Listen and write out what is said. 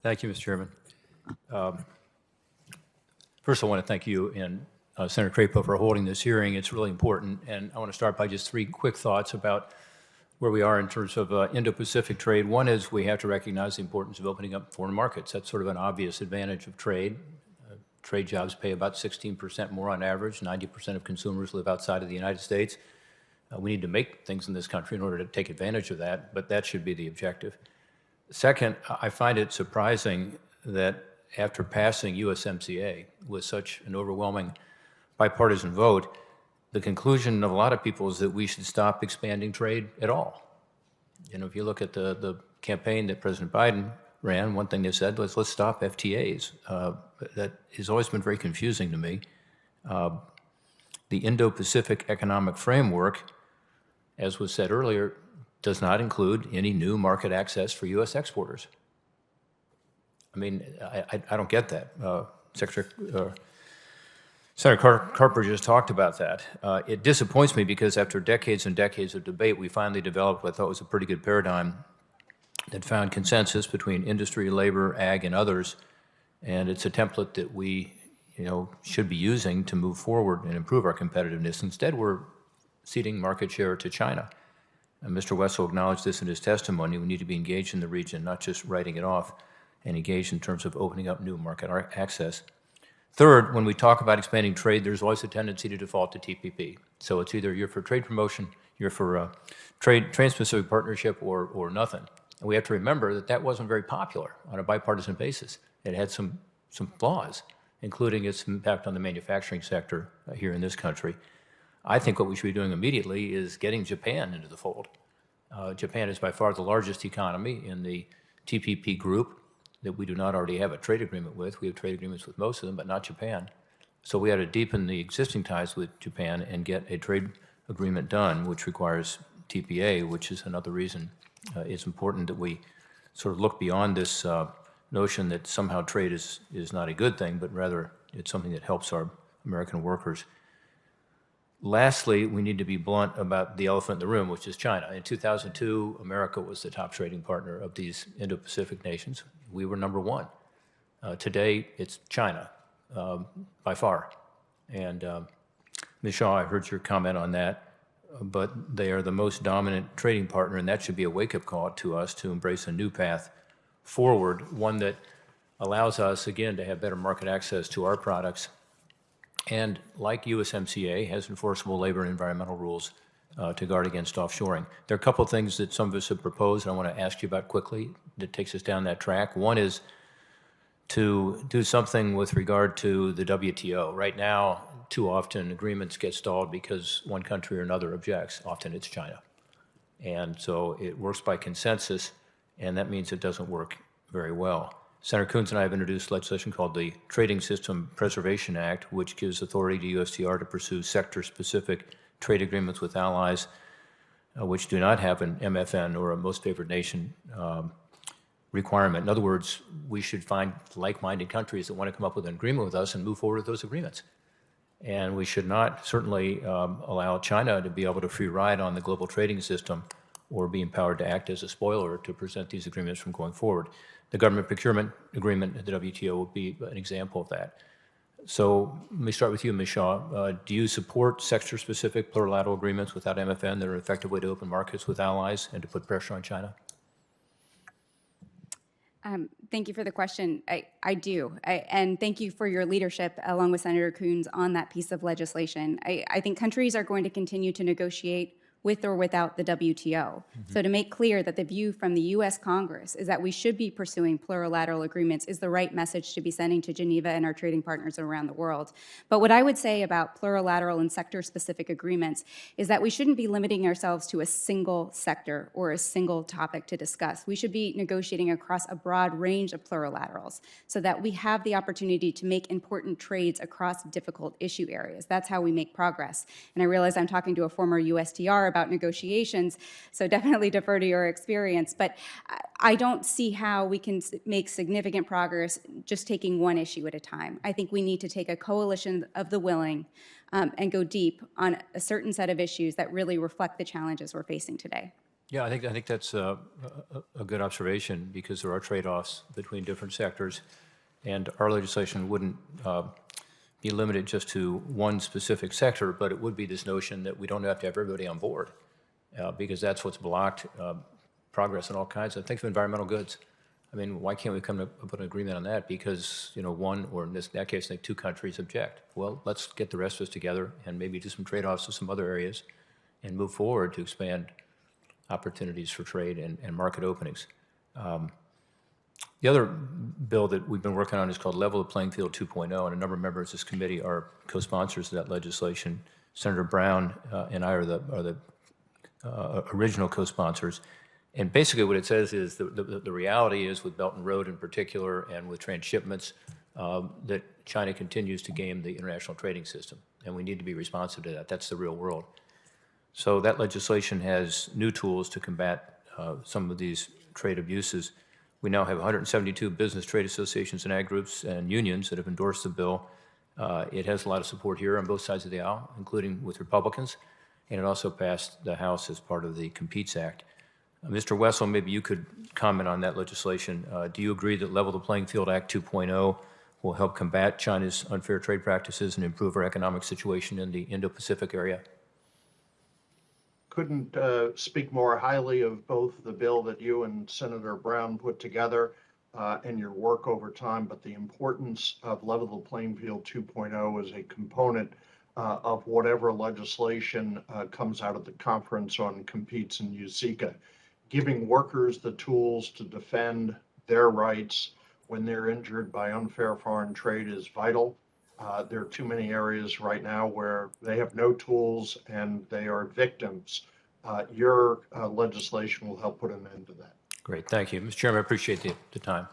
Thank you, Mr. Chairman. First, I want to thank you and Senator Crapo for holding this hearing. It's really important, and I want to start by just three quick thoughts about where we are in terms of Indo-Pacific trade. One is we have to recognize the importance of opening up foreign markets. That's sort of an obvious advantage of trade. Trade jobs pay about 16% more on average. 90% of consumers live outside of the United States. We need to make things in this country in order to take advantage of that, but that should be the objective. Second, I find it surprising that after passing USMCA with such an overwhelming bipartisan vote, the conclusion of a lot of people is that we should stop expanding trade at all. You know, if you look at the campaign that President Biden ran, one thing they said was, let's stop FTAs. That has always been very confusing to me. The Indo-Pacific Economic Framework, as was said earlier, does not include any new market access for U.S. exporters. I mean, I don't get that. Senator Carper just talked about that. It disappoints me because after decades and decades of debate, we finally developed what I thought was a pretty good paradigm that found consensus between industry, labor, ag, and others, and it's a template that we, should be using to move forward and improve our competitiveness. Instead, we're ceding market share to China. And Mr. Wessel acknowledged this in his testimony. We need to be engaged in the region, not just writing it off, and engaged in terms of opening up new market access. Third, when we talk about expanding trade, there's always a tendency to default to TPP. So it's either you're for trade promotion, you're for trade-specific partnership, or nothing. And we have to remember that that wasn't very popular on a bipartisan basis. It had some flaws, including its impact on the manufacturing sector here in this country. I think what we should be doing immediately is getting Japan into the fold. Japan is by far the largest economy in the TPP group that we do not already have a trade agreement with. We have trade agreements with most of them, but not Japan. So we ought to deepen the existing ties with Japan and get a trade agreement done, which requires TPA, which is another reason it's important that we sort of look beyond this notion that somehow trade is not a good thing, but rather it's something that helps our American workers. Lastly, we need to be blunt about the elephant in the room, which is China. In 2002, America was the top trading partner of these Indo-Pacific nations. We were number one. Today, it's China, by far. And Ms. Shaw, I heard your comment on that, but they are the most dominant trading partner, and that should be a wake-up call to us to embrace a new path forward, one that allows us, again, to have better market access to our products, and like USMCA, has enforceable labor and environmental rules to guard against offshoring. There are a couple of things that some of us have proposed I want to ask you about quickly that takes us down that track. One is to do something with regard to the WTO. Right now, too often agreements get stalled because one country or another objects. Often it's China. And so it works by consensus, and that means it doesn't work very well. Senator Coons and I have introduced legislation called the Trading System Preservation Act, which gives authority to USTR to pursue sector-specific trade agreements with allies which do not have an MFN or a most favored nation requirement. In other words, we should find like-minded countries that want to come up with an agreement with us and move forward with those agreements. And we should not certainly allow China to be able to free ride on the global trading system or be empowered to act as a spoiler to prevent these agreements from going forward. The government procurement agreement at the WTO will be an example of that. So let me start with you, Ms. Shaw. Do you support sector-specific plurilateral agreements without MFN that are an effective way to open markets with allies and to put pressure on China? Thank you for the question. I do. And thank you for your leadership, along with Senator Coons, on that piece of legislation. I think countries are going to continue to negotiate with or without the WTO. Mm-hmm. So to make clear that the view from the U.S. Congress is that we should be pursuing plurilateral agreements is the right message to be sending to Geneva and our trading partners around the world. But what I would say about plurilateral and sector-specific agreements is that we shouldn't be limiting ourselves to a single sector or a single topic to discuss. We should be negotiating across a broad range of plurilaterals so that we have the opportunity to make important trades across difficult issue areas. That's how we make progress. And I realize I'm talking to a former USTR about negotiations, so definitely defer to your experience. But I don't see how we can make significant progress just taking one issue at a time. I think we need to take a coalition of the willing and go deep on a certain set of issues that really reflect the challenges we're facing today. Yeah, I think that's a good observation because there are trade-offs between different sectors, and our legislation wouldn't be limited just to one specific sector, but it would be this notion that we don't have to have everybody on board because that's what's blocked progress in all kinds of things of environmental goods. I mean, why can't we come up with an agreement on that? Because, you know, one, or in that case, I think two countries object. Well, let's get the rest of us together and maybe do some trade-offs with some other areas and move forward to expand opportunities for trade and market openings. The other bill that we've been working on is called Level the Playing Field 2.0, and a number of members of this committee are co-sponsors of that legislation. Senator Brown and I are the original co-sponsors. And basically what it says is the reality is with Belt and Road in particular and with transshipments that China continues to game the international trading system, and we need to be responsive to that. That's the real world. So that legislation has new tools to combat some of these trade abuses. We now have 172 business trade associations and ag groups and unions that have endorsed the bill. It has a lot of support here on both sides of the aisle, including with Republicans, and it also passed the House as part of the Competes Act. Mr. Wessel, maybe you could comment on that legislation. Do you agree that Level the Playing Field Act 2.0 will help combat China's unfair trade practices and improve our economic situation in the Indo-Pacific area? Couldn't speak more highly of both the bill that you and Senator Brown put together and your work over time, but the importance of Level the Playing Field 2.0 is a component of whatever legislation comes out of the Conference on Competes and USICA. Giving workers the tools to defend their rights when they're injured by unfair foreign trade is vital. There are too many areas right now where they have no tools and they are victims. Your legislation will help put an end to that. Great, thank you. Mr. Chairman, I appreciate the time.